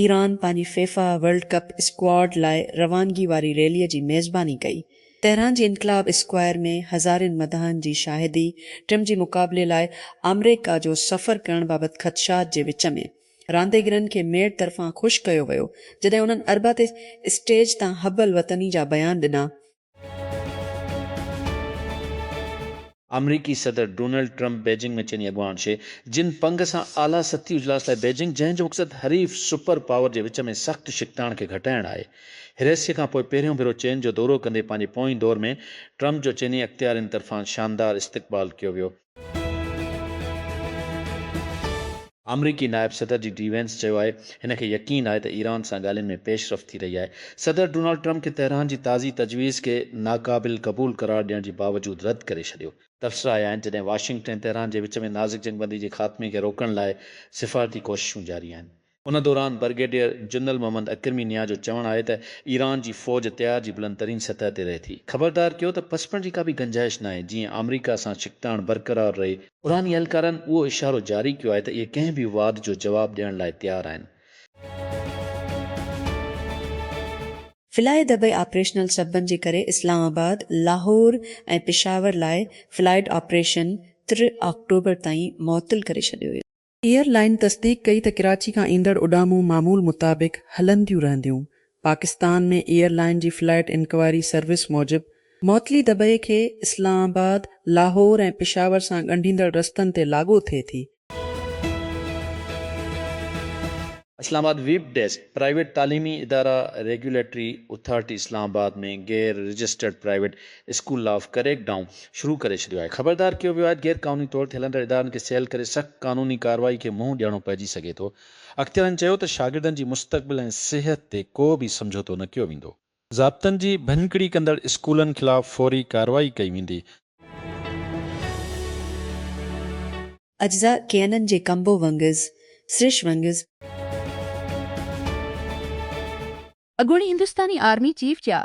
Iran पंहिंजी FIFA world कप squad लाइ रवानगी वारी रैलीअ जी मेज़बानी कई। तेहरान जी इनकलाब स्क्वायर में हज़ारनि मदाहनि जी शाहिदी। ट्रम्प जी मुक़ाबले लाइ अमरीका जो सफ़र करण बाबति ख़दशात जे विच में रांदीगरनि खे मेड़ तरफ़ां ख़ुशि कयो वियो जॾहिं उन्हनि अरबा ते स्टेज तां हबल वतनी जा बयान ॾिना। अमरीकी सदर डोनाल्ड ट्रंप बीजिंग में चइनी अॻुवान शे जिन पंग सां आला सती उजलास लाइ बीजिंग जंहिंजो मक़सदु हरीफ़ सुपर पावर जे विच में सख़्तु शिकताण खे घटाइणु आहे। हिरैसीअ खां पोइ पहिरियों भेरो चीन जो दौरो कंदे पंहिंजे पोएं दौर में ट्रंप जो चीनी अख़्तियारनि तरफ़ां शानदार इस्तक़बाल कयो वियो। अमरीकी नायब सदर जी डी वेंस चयो आहे हिन खे यकीन आहे त ईरान सां ॻाल्हियुनि में पेशरफ़ थी रही आहे। सदर डोनाल्ड ट्रंप खे तेहरान जी ताज़ी तजवीज़ खे नाक़ाबिल क़बूल करार ॾियण जे बावजूदि रद्द करे छॾियो। तबसरा आया आहिनि जॾहिं वाशिंगटन तेहरान जे विच में नाज़िक जंगबंदी जे ख़ात्मे खे रोकण लाइ सिफ़ारती कोशिशूं जारी आहिनि। उन दौरान ब्रिगेडियर जनरल मोहम्मद अकरमी निया जो चवणु आहे त ईरान जी फ़ौज तयार जी बुलंद तरीन सतह ते रहे थी। ख़बरदार कयो त पसपण जी का बि गंजाइश न आहे जीअं अमरीका सां छिकताण बरक़रार रहे। उरानी एहलकारनि उहो इशारो जारी कयो आहे त इहे कंहिं बि वाद जो जवाबु ॾियण लाइ तयारु आहिनि। फ़िलाई दॿे ऑपरेशनल सबबनि जे करे इस्लामाबाद, लाहौर ऐं पेशावर लाइ फ़्लाइट ऑपरेशन 3 अक्टूबर ताईं मुअत्तल करे छॾियो वियो। एयरलाइन तस्दीक कई त कराची खां ईंदड़ उॾामूं मामूल मुताबिक़ हलंदियूं रहंदियूं। पाकिस्तान में एयरलाइन जी फ़्लाइट इंक्वायरी सर्विस मूजिबि मुअत्तली दॿे खे इस्लामाबाद, लाहौर ऐं पेशावर सां ॻंढींदड़ रस्तनि ते लागू थिए थी। इस्लामाबाद वीप डेस्क प्राइवेट तालीमी इदारा रेगुलेटरी अथॉरिटी इस्लामाबाद में गैर registered private school of correct down शुरू करे छॾियो आहे। ख़बरदार कयो वियो आहे गैर क़ानूनी तौर ते हलंदड़ इदारनि खे सेल करे सख़्त क़ानूनी कार्रवाई खे मुंहुं ॾियणो पइजी सघे थो। अख़्तियारनि चयो त शागिर्दनि जी मुस्तक़बिल ऐं सिहत ते को बि समझौतो न कयो वेंदो। ज़ाब्तनि जी भञकिड़ी कंदड़ स्कूलनि ख़िलाफ़ फौरी कार्रवाई कई वेंदी। अज्जा केनन जे कंबो वंगिज़ श्रिश वंगिज़ अॻूणी हिंदुस्तानी आर्मी चीफ जा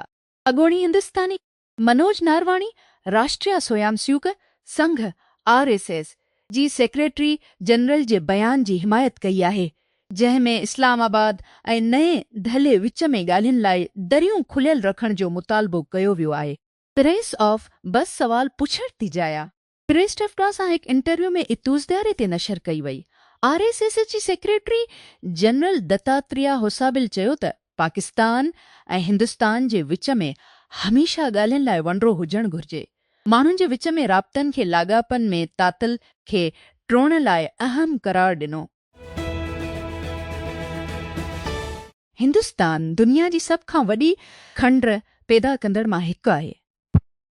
अॻूणी हिंदुस्तानी मनोज नारवाणी राष्ट्रीय स्वयंसेवक संघ RSS जी सेक्रेटरी जनरल जे बयान जी हिमायत कई आहे जंहिं में इस्लामाबाद ऐं नए धले विच में ॻाल्हियुनि लाइ दरियूं खुलियल रखण जो मुतालबो कयो वियो आहे। प्रेस ऑफ बस सवाल पुछड़ थी जाया। प्रेस टफ्टा सां हिकु इंटरव्यू में इतूज़दारे ते नशर कई वई। RSS जी सेक्रेटरी जनरल दत्तात्रेय होसाबिल चयो त पाकिस्तान ऐं हिंदुस्तान जे विच में हमेशह ॻाल्हियुनि लाइ वंडरो हुजणु घुर्जे। माण्हुनि जे विच में राब्तनि खे लाॻापनि में तातल खे टोड़ण लाइ अहम करार ॾिनो। हिंदुस्तान दुनिया जी सभ खां वॾी खंड पैदा कंदड़ मां हिकु आहे।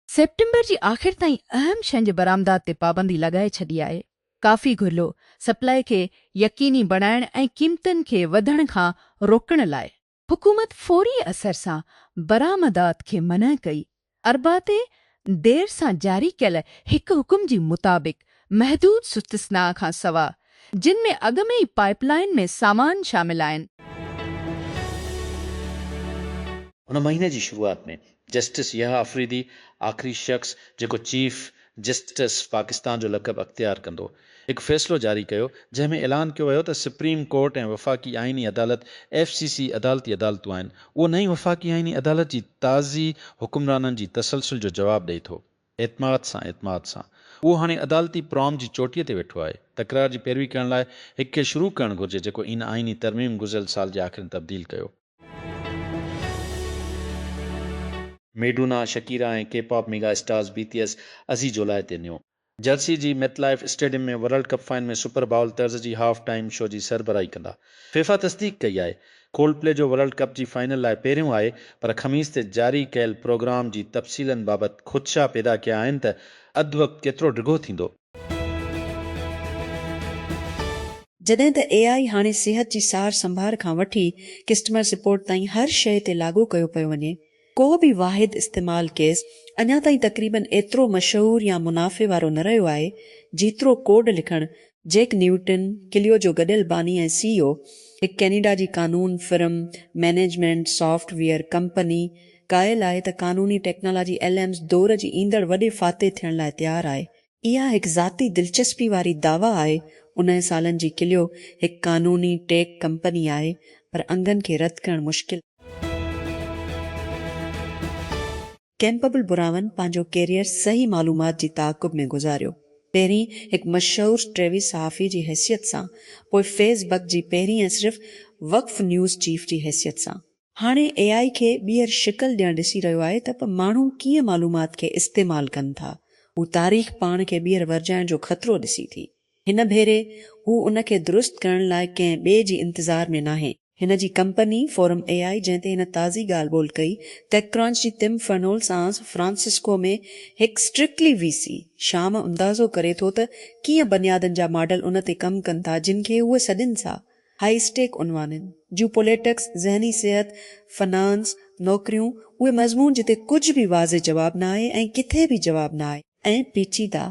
सेप्टेम्बर जी आख़िर ताईं अहम शंज बरामदात ते पाबंदी लॻाए छॾी आहे। काफ़ी घुर्लो सप्लाई खे यकीनी बणाइण ऐं क़ीमतनि खे वधण खां रोकण लाइ हुकूमत फौरी असर सां बरामदात खे मना कई। अरबा ते देर सां जारी कयल हिकु हुकुम जी मुताबिक़ महदूद सुस्तिस्ना खां सवा जिन में अॻ में ई पाइपलाइन में सामान शामिल आहिनि। उन महीने जी शुरूआत में जस्टिस यहा अफरीदी आख़िरी शख़्स जेको चीफ जस्टिस पाकिस्तान जो लक़ब अख़्तियार कंदो हिकु फ़ैसिलो जारी कयो जंहिं में ऐलान कयो वियो त सुप्रीम कोर्ट ऐं वफ़ाक़ी आइनी अदालत FCC अदालती अदालतूं आहिनि। उहो नई वफ़ाक़ी आइनी अदालत जी ताज़ी हुकुमराननि जी तसलसल जो जवाबु ॾेई थो। एतमाद सां उहो हाणे अदालती प्रॉम जी चोटीअ ते वेठो आहे। तकरार जी पैरवी करण लाइ हिक खे शुरू करणु घुर्जे जेको इन आइनी तरमीम गुज़िरियल साल जे आख़िर में तब्दील कयो। मेडूना शकीरा ऐं K-pop मेगा स्टार्स BTS अज़ी जुलाई ते नियो। जर्सी जी मेटलाइफ स्टेडियम में वर्ल्ड कप फाइनल में सुपर बाउल तर्ज़ जी हाफ टाइम शो जी सरबराही कंदा। फीफा तस्दीक कई आहे कोल्डप्ले जो वर्ल्ड कप जी फाइनल लाइ पहिरियों आहे पर ख़मीस ते जारी कयल प्रोग्राम जी तफ़सीलनि बाबति ख़ुदशा पैदा कया आहिनि त अधु वक़्तु केतिरो डिघो थींदो। जॾहिं त AI हाणे सिहत जी सार संभाल खां वठी कस्टमर सपोर्ट ताईं हर शइ ते लागू कयो पियो वञे, को बि वाहिद इस्तेमाल केस अञा ताईं तक़रीबन एतिरो मशहूरु या मुनाफ़े वारो न रहियो आहे जेतिरो कोड लिखणु। जेक न्यूटन किलियो जो गॾियल बानी ऐं CEO हिकु कैनेडा जी कानून फर्म मैनेजमेंट सॉफ्टवेयर कंपनी क़ाइल आहे त क़ानूनी टेक्नोलॉजी LMs दौर जी ईंदड़ वॾे फ़ाते थियण लाइ तयारु आहे। इहा हिकु ज़ाती दिलचस्पी वारी दावा आहे। 19 सालनि जी किलियो हिकु क़ानूनी टेक कंपनी आहे पर अंगनि खे रद्द करणु मुश्किल। कैम्पबल बुरावन पंहिंजो कैरियर सही मालूमात जी ताक़ुब में गुज़ारियो। पहिरीं हिकु मशहूरु टेवी सहाफ़ी जी हैसियत सां, पोइ फेसबुक जी पहिरीं ऐं सिर्फ़ु वक़्फ़ न्यूज़ चीफ जी हैसियत सां। हाणे AI खे ॿीहर शिकल ॾियणु ॾिसी रहियो आहे त माण्हू कीअं मालूमात खे इस्तेमालु कनि था। हू तारीख़ पाण खे ॿीहर वरजाइण जो ख़तरो ॾिसी थी। हिन भेरे हू उन खे दुरुस्त करण लाइ कंहिं ॿिए जी इंतज़ार में नाहे। हिन जी कंपनी फोरम AI, जंहिं ते हिन ताज़ी ॻाल्हि ॿोल कई, टेकक्रंच जी टिम फर्नोल सांस फ्रांसिस्को में हिकु स्ट्रिक्टली VC शाम अंदाज़ो करे थो त कीअं बुनियादनि जा मॉडल उन ते कमु कनि था जिन खे उहे सॾनि था। हाई स्टेक उनवाननि जूं पॉलिटिक्स, ज़हनी सिहत, फाइनेंस, नौकरियूं, उहे मज़मून जिते कुझु बि वाज़े जवाब न आहे ऐं किथे बि जवाब न आहे, ऐं पेचीदा।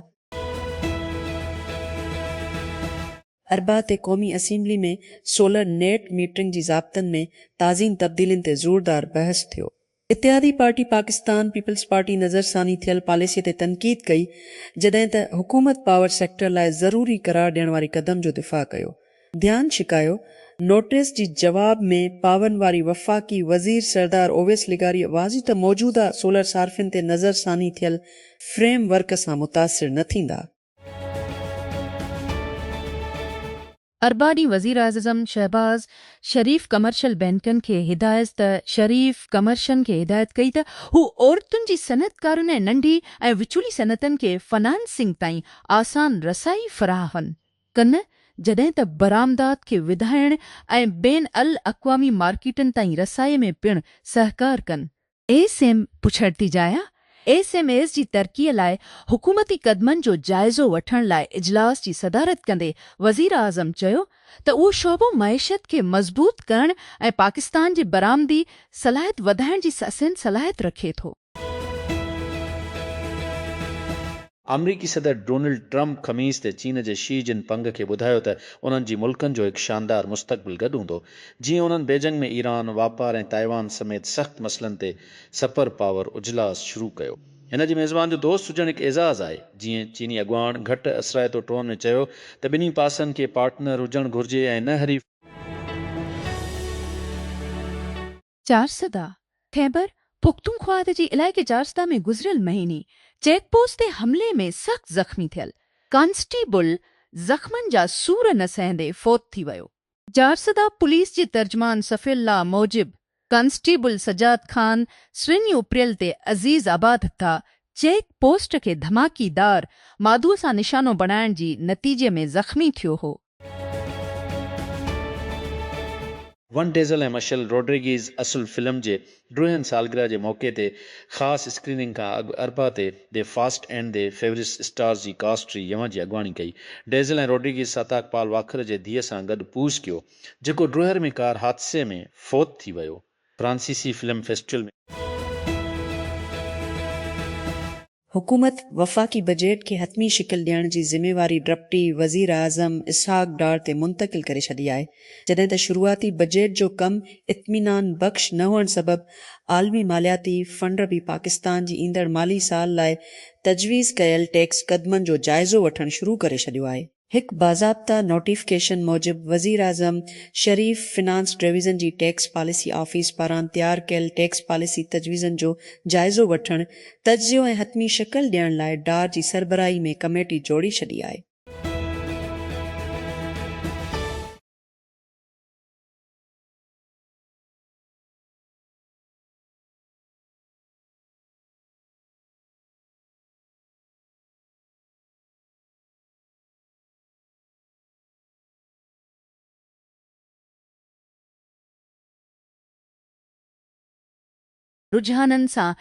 अरबा ते क़ौमी असेंबली में सोलर नेट मीटरिंग जी ज़ाब्तनि में ताज़ीन तब्दीलियुनि ते ज़ोरदार बहस थियो। इत्तेहादी पार्टी पाकिस्तान पीपल्स पार्टी नज़रसानी थियल पॉलिसीअ ते तनक़ीद कई, जॾहिं त हुकूमत पावर सेक्टर लाइ ज़रूरी करार ॾियण वारी क़दम जो दिफ़ा कयो। ध्यानु छिकायो, नोटिस जी जवाब में पावन वारी वफ़ाक़ी वज़ीर सरदार ओवैस लिगारी वाज़ी त मौजूदा सोलर सार्फिन ते नज़रसानी थियल फ्रेम वर्क सां मुतासिर न थींदा। अरबा ॾींहुं वज़ीर आज़म शहबाज़ शरीफ़ कमर्शियल बैंकनि खे हिदायत कई त हू औरतुनि जी सनअतकारुनि ऐं नंढी ऐं विचूली सनअतनि खे फाइनेंसिंग ताईं आसान रसाई फ़राहम कनि, जॾहिं त बरामदात खे विधाइण ऐं बेन अल अक़वामी मार्केटनि ताईं रसाईअ में पिणु सहकार कनि। ASM पुछड़ थी जाया, ASMAs जी तरक़ीअ लाइ हुकूमती क़दमनि जो जाइज़ो वठण लाइ इजलास जी सदारत कंदे वज़ीर आज़म चयो त उहो शोबो मईशत खे मज़बूत करण ऐं पाकिस्तान जी बरामदी सलाहियत वधाइण जी असिन सलाहियत रखे थो। अमरीकी सदर डोनाल्ड ट्रंप ख़मीस ते चीन जे शी जिनपिंग खे ॿुधायो त उन्हनि जी मुल्कनि जो हिकु शानदार मुस्तक़बिल गॾु हूंदो, जीअं उन्हनि बीजिंग में ईरान, वापार ऐं ताइवान समेत सख़्त मसइलनि ते सपर पावर इजलास शुरू कयो। हिन जी मेज़बान जो दोस्त हुजणु हिकु एज़ाज़ आहे। जीअं चीनी अॻुवाण घटि असराइतो टोन में चयो त ॿिन्ही पासनि खे पार्टनर हुजणु घुर्जे ऐं न हरीफ़। चारसदा खैबर पुख्तूनख्वा जी इलाइक़े चारसदा में गुज़िरियल महीने चेक पोस्ट ते हमले में सख़्त ज़ख़्मी थियल कांस्टेबल ज़ख़्मनि जा सूर न सहंदे फ़ौत थी वियो। चारसदा पुलिस जे तर्जमान सफ़ियुल्लाह मूजिब कांस्टेबल सजाद ख़ान स्विनी अप्रैल ते अज़ीज़ आबाद था चेक पोस्ट खे धमाकेदार मादूअ सां निशानो बणाइण जी नतीजे में ज़ख़्मी थियो हो। वन डेज़ल ऐं मशल रोड्रिगीज़ असुल फिल्म जे 10 सालगिरह जे मौक़े ते ख़ासि स्क्रीनिंग खां अॻु अरबा ते the fast and the furious stars जी कास्ट टी यमा जी अॻुवाणी कई। डेज़ल ऐं रोड्रिगीज़ साताक पाल वाखर जे धीअ सां गॾु पूज कयो, जेको ड्रोहर में कार हादसे में फ़ौत थी वियो। फ्रांसीसी फिल्म फेस्टिवल में हुकूमत वफ़ाक़ी बजट खे हतमी शिकिल ॾियण जी ज़िम्मेवारी डिप्टी वज़ीर आज़म इसहाक़ डार ते मुंतक़िल करे छॾी आहे, जॾहिं त शुरूआती बजट जो कमु इत्मीनान बख़्श न हुअण सबबि आलमी मालियाती फंड बि पाकिस्तान जी ईंदड़ माली साल लाइ तजवीज़ कयल टैक्स क़दमनि जो जाइज़ो वठणु शुरू करे छॾियो आहे। हिकु बाज़ाब्ता नोटिफिकेशन मूजिबि वज़ीर आज़म शरीफ़ फिनांस डिवीज़न जी टैक्स पॉलिसी ऑफिस पारां तयारु कयल टैक्स पॉलिसी तजवीज़नि जो जाइज़ो वठणु, तजियो ऐं हतमी शकिल ॾियण लाइ डार जी सरबराही में कमेटी जोड़ी छॾी आहे। रुझाननि सां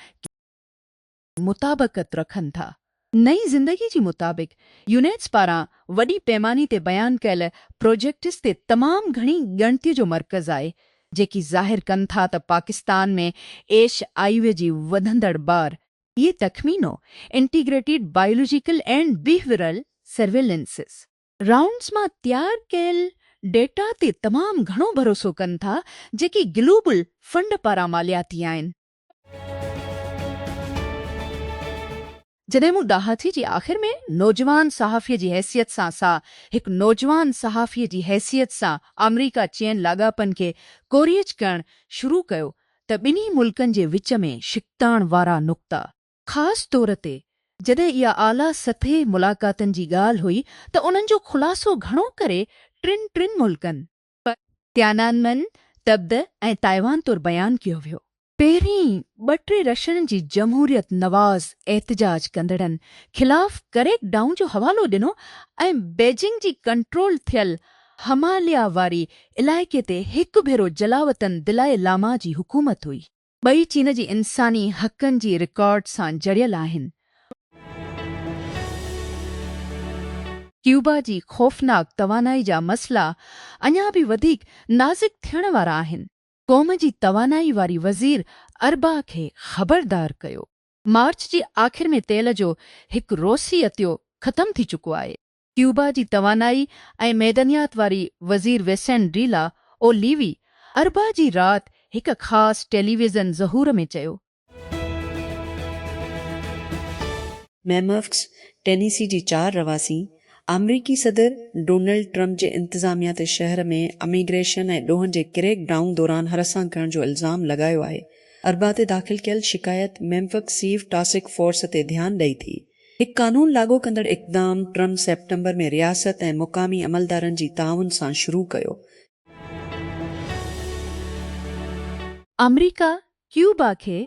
मुताबिक़त रखनि था। नई ज़िंदगी जी मुताबिक़ यूनेट्स पारां वॾी पैमाने ते बयानु कयल प्रोजेक्ट्स ते तमामु घणी ॻणतीअ जो मर्कज़ आहे, जेकी ज़ाहिर कनि था त पाकिस्तान में HIV जी वधंदड़ ॿार। इहे तख़मीनो integrated biological and behavioural surveillances rounds मां तयारु कयल डेटा ते तमामु घणो भरोसो कनि था, जेकी ग्लोबल फंड पारां मालियाती आहिनि। जॾहिं मूं ॾाहाथी जी आख़िर में नौजवान सहाफ़ीअ जी हैसियत सां हिकु नौजवान सहाफ़ीअ जी हैसियत सां अमरीका चीन लाॻापनि खे कोरियज करणु शुरू कयो त ॿिन्ही मुल्कनि जे विच में शिकताण वारा नुक़्ता, ख़ासि तौर ते जॾहिं इहा आला सतही मुलाक़ातनि जी ॻाल्हि हुई त उन्हनि जो ख़ुलासो घणो करे टिनि मुल्कनि पर तियानानमेन, तब्द ऐं ताइवान तौरु बयानु कयो वियो। पहिरीं 2-3 रशनि जी जमहूरियत नवाज़ एहतिजाज कंदड़नि ख़िलाफ़ करेक्ट डाउन जो हवालो ॾिनो ऐं बीजिंग जी कंट्रोल थियल हिमालया वारी इलाइक़े ते हिकु भेरो जलावतन दिलाए लामा जी हुकूमत हुई। ॿई चीन जी इंसानी हक़नि जी रिकॉर्ड सां जड़ियल आहिनि। क्यूबा जी ख़ौफ़नाक तवानाई जा मसइला अञा बि वधीक नाज़ुक थियण वारा आहिनि। क़ौम जी तवानाई वारी वज़ीर अरबा खे ख़बरदार कयो। मार्च जी आख़िर में तेल जो हिकु रोसियतियो ख़तमु थी चुको आहे। क्यूबा जी तवानाई ऐं मैदनियात वारी वज़ीर वेसेंट डीला ओलीवी अरबा जी राति हिकु ख़ासि टेलीविज़न ज़हूर में चयो। मैमफ़्स टेनेसी जी 4 रवासी अमरीकी सदर डोनाल्ड ट्रंप जे इंतिज़ामिया ते शहर में इमिग्रेशन ऐं ॾोहनि जे क्रैक डाउन दौरान हरसां करण जो इल्ज़ाम लॻायो आहे। अरबा ते दाख़िल कयल शिकायत मैमफ़्स चीफ टास्क फोर्स ते ध्यानु ॾेई थी। हिकु कानून लागू कंदड़ इक़दाम ट्रंप सेप्टेम्बर में रियासत ऐं मुक़ामी अमलदारनि जी ताउन सां शुरू कयो। अमरीका क्यूबा खे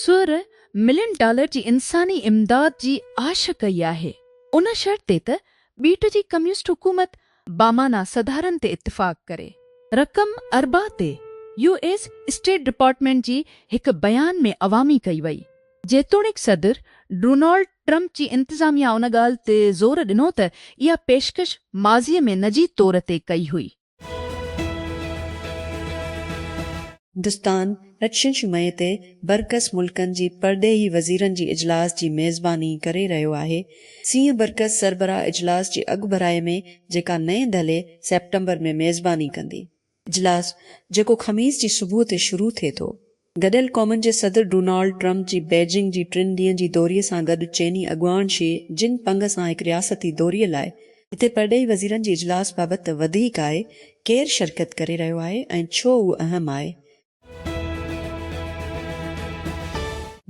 $100 मिलियन जी इंसानी इमदाद जी आश कई आहे, उन शर्त ते त बीट जी कम्युनिस्ट हुकूमत बामाना सधारन ते इत्तिफ़ाक़ करे। रक़म अरबा ते यूएस स्टेट डिपार्टमेंट जी हिकु बयान में अवामी कई वई। जेतोणीकि सदर डोनाल्ड ट्रंप जी इंतिज़ामिया उन ॻाल्हि ते ज़ोर ॾिनो त इहा पेशकश माज़ीअ में नजी तौर ते कई हुई। हिंदुस्तान रक्षण शुमय ते बरकस मुल्कनि जी परॾेही वज़ीरनि जी इजलास जी मेज़बानी करे रहियो आहे। सीएं बरकस सरबराह इजलास जी अॻुभराए में जेका नएं दले सेप्टेम्बर में मेज़बानी कंदी। इजलास जेको ख़मीस जी सुबुह ते शुरू थिए थो। गॾियल क़ौमुनि जे सदर डोनाल्ड ट्रंप जी बीजिंग जी 3 ॾींहनि जी दौरीअ सां गॾु चीनी अॻुवान शी जिन पंग सां हिकु रियासती दौरीअ लाइ हिते परॾेही वज़ीरनि जी इजलास बाबति वधीक आहे, केरु शिरकत करे रहियो आहे ऐं छो उहो अहम आहे।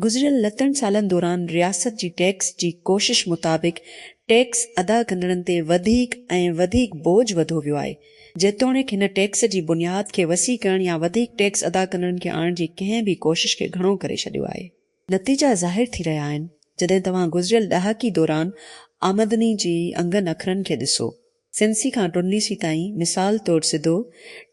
गुज़िरियल लतनि सालनि दौरान रियासत जी टैक्स जी कोशिश मुताबिक़ टैक्स अदा कंदड़नि ते वधीक ऐं वधीक बोझ वधो वियो आहे। जेतोणीकि हिन टैक्स जी बुनियाद खे वसी करण या वधीक टैक्स अदा कंदड़नि खे आणण जी कंहिं बि कोशिश खे घणो करे छॾियो आहे। नतीजा ज़ाहिर थी रहिया आहिनि जॾहिं तव्हां गुज़िरियल ॾहाकी दौरान आमदनी जी अंगनि अखरनि खे ॾिसो। सेंसी खां टुनलीसी ताईं मिसाल तौरु सिधो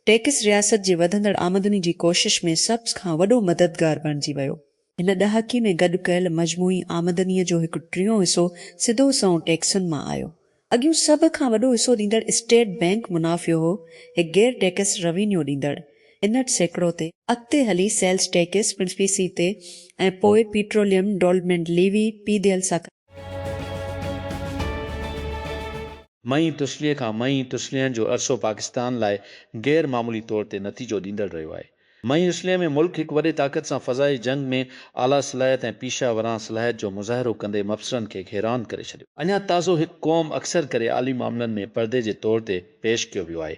टैक्स रियासत जे वधंदड़ आमदनी जी कोशिश में सभु खां वॾो मददगार बणिजी वियो। हिन ॾहाकी में गॾु कयल मजमूई आमदनीअ जो 1/3 हिसो सिधो सऊं टैक्सुनि मां आयो। अॻियूं सभ खां वॾो हिसो ॾींदड़ स्टेट बैंक मुनाफ़ियो हो, हिकु गैर टैक्स रेवेन्यू ॾींदड़ 61% ते, अॻिते हली सेल्स टैक्स प्रिंसीपी ते ऐं पोइ पेट्रोलियम डेवलपमेंट लीवी पीडीएल सां। मई तुस्लीअ खां मई तुस्लियनि जो अरसो पाकिस्तान लाइ गैर मामूली तौर ते नतीजो ॾींदड़ रहियो आहे। मई तुस्लीअ में मुल्क हिकु वॾे ताक़त सां फ़ज़ाई जंग में आला सलाहियत ऐं पीशा वरां सलाहियत जो मुज़ाहिरो कंदे मबसरनि खे हैरान करे छॾियो। अञा ताज़ो हिकु क़ौम अक्सर करे आली मामलनि में परदे जे तौर ते पेश कयो वियो आहे।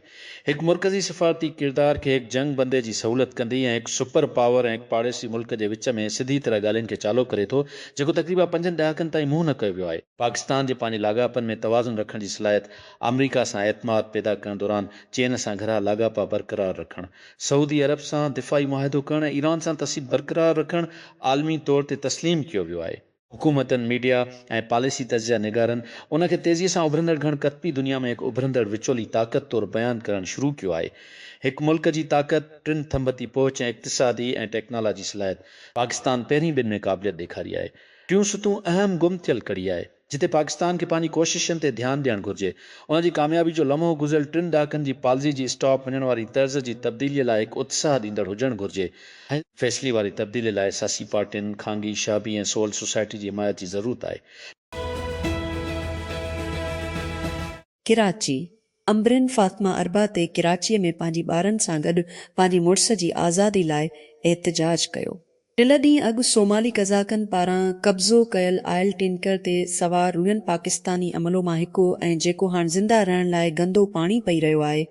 हिकु मुर्कज़ी सफ़ारती किरदार खे हिकु जंग बंदे जी सहूलियत कंदी ऐं हिकु सुपर पावर ऐं हिकु पाड़ेसी मुल्क जे विच में सिधी तरह ॻाल्हियुनि खे चालो करे थो, जेको तक़रीबन 5 ॾहाकनि ताईं मुंहुं न कयो वियो आहे। पाकिस्तान जे पंहिंजे लाॻापनि में तवाज़ुन रखण जी सलाहियत, अमरीका सां एतमाद पैदा करण दौरान चीन सां घरा लाॻापा बरक़रार रखणु, सऊदी अरब सां दिफ़ाई मुआहिदो करणु ऐं ईरान सां तसीब बरक़रार रखणु आलमी तौर ते तस्लीम कयो वियो आहे। हुकूमतनि, मीडिया ऐं पॉलिसी तजिया निगारनि उन खे तेज़ीअ सां उभरंदड़ घण कतबी दुनिया में हिकु उभरंदड़ विचोली ताक़त तौरु बयानु करणु शुरू कयो आहे। हिकु मुल्क जी ताक़त, 3 थंबती पहुच ऐं इक़्तिसादी ऐं टेक्नोलॉजी सलाहियत। पाकिस्तान पहिरीं ॿिनि में क़ाबिलियत ॾेखारी आहे। टियूं सतूं अहम गुम थियल कड़ी आहे जिते पाकिस्तान खे पंहिंजी कोशिशनि ते ध्यानु ॾियणु घुरिजे। उन जी कामयाबी जो लम्हो गुज़िरियल 3 ॾहाकनि जी पॉलिसी जी स्टॉप वञण वारी तर्ज़ जी तब्दीलीअ लाइ हिकु उत्साह ॾींदड़ हुजणु घुरिजे ऐं फ़ैसिले वारी तब्दीलीअ लाइ सियासी पार्टियुनि, खांगी, शाबी ऐं सोल सोसाइटी जी हिमायत जी ज़रूरत आहे। कराची अम्बरिन फातिमा अरबा ते कराचीअ में पंहिंजी ॿारनि सां गॾु पंहिंजी मुड़ुस जी आज़ादी लाइ एहतिजाज कयो। टिल ॾींहं अॻु सोमाली कज़ाकनि पारां कब्ज़ो कयल आयल टेंकर ते सवार रुयन पाकिस्तानी अमलो मां हिकु ऐं जेको हाणे ज़िंदा रहण लाइ गंदो पाणी पई रहियो आहे।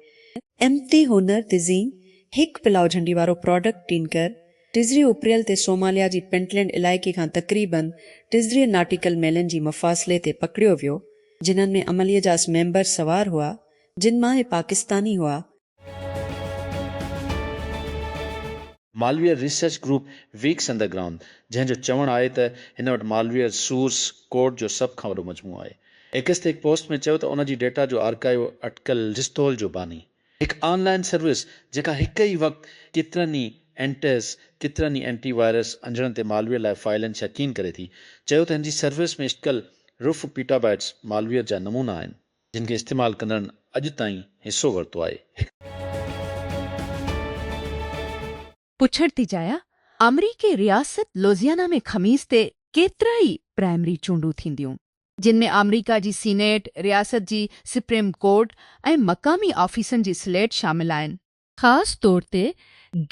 एमटी हुनर तिज़ीन हिकु पिलाउ झंडी वारो प्रोडक्ट टेंकर 30 अप्रैल ते सोमालिया जी पेंटलैंड इलाइक़े खां तक़रीबन 30 नाटिकल मैलनि जी मफ़ासिले ते पकड़ियो वियो, जिन्हनि में अमलीअ जा मेंबर सवार हुआ, जिन मां हे पाकिस्तानी हुआ। मालवीयर research group weeks on the ground, जंहिंजो चवणु आहे त हिन वटि मालवीयर सोर्स कोड जो सभ खां वॾो मजमूओ आहे। एक्स ते हिकु पोस्ट में चयो त उन जी डेटा जो आर्काइव अटकल रिस्टोल जो बानी, हिकु ऑनलाइन सर्विस जेका हिकु ई वक़्तु केतिरनि ई एंटेस केतिरनि ई एंटीवायरस अंजड़नि ते मालवीयर लाइ फाइलनि यकीन करे थी। चयो त हिन जी सर्विस में इश्कल रुफ पीटाबाइट्स मालवीयर जा नमूना आहिनि, जिन खे इस्तेमालु कंदड़नि अॼु ताईं हिसो वरितो आहे। पुछड़ थी चाहियां, अमरीकी रियासत लुजियाना में ख़मीस ते केतिरा ई प्राइमरी चूंडूं थींदियूं, जिन में अमरीका जी सीनेट, रियासत जी सुप्रीम कोर्ट ऐं मक़ामी ऑफिसनि जी स्लेट शामिल आहिनि। ख़ासि तौर ते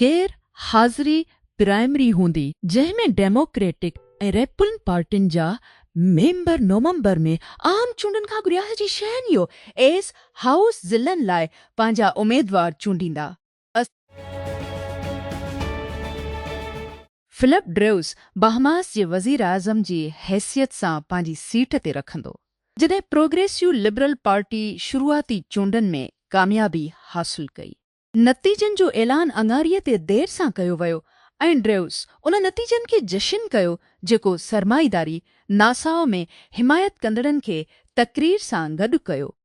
गैर हाज़िरी प्राइमरी हूंदी, जंहिं में डेमोक्रेटिक ऐं रेपब्लिकन पार्टियुनि जा मेंबर नवंबर में आम चूंडनि खां अॻु रियासत जी शहनियो एस हाउस ज़िलनि लाइ पंहिंजा उमेदवार चूंडींदा। फिलिप ड्रेउस बहमास जे वज़ीर आज़म जी हैसियत सां पंहिंजी सीट ते रखंदो, जॾहिं प्रोग्रेसिव लिबरल पार्टी शुरूआती चूंडनि में कामयाबी हासिल कई। नतीजनि जो ऐलान अंगारीअ ते देर सां कयो वियो ऐं ड्रेउस उन नतीजनि खे जशन कयो जेको सरमाईदारी नासाओ में हिमायत कंदड़नि खे तक़रीर सां गॾु कयो।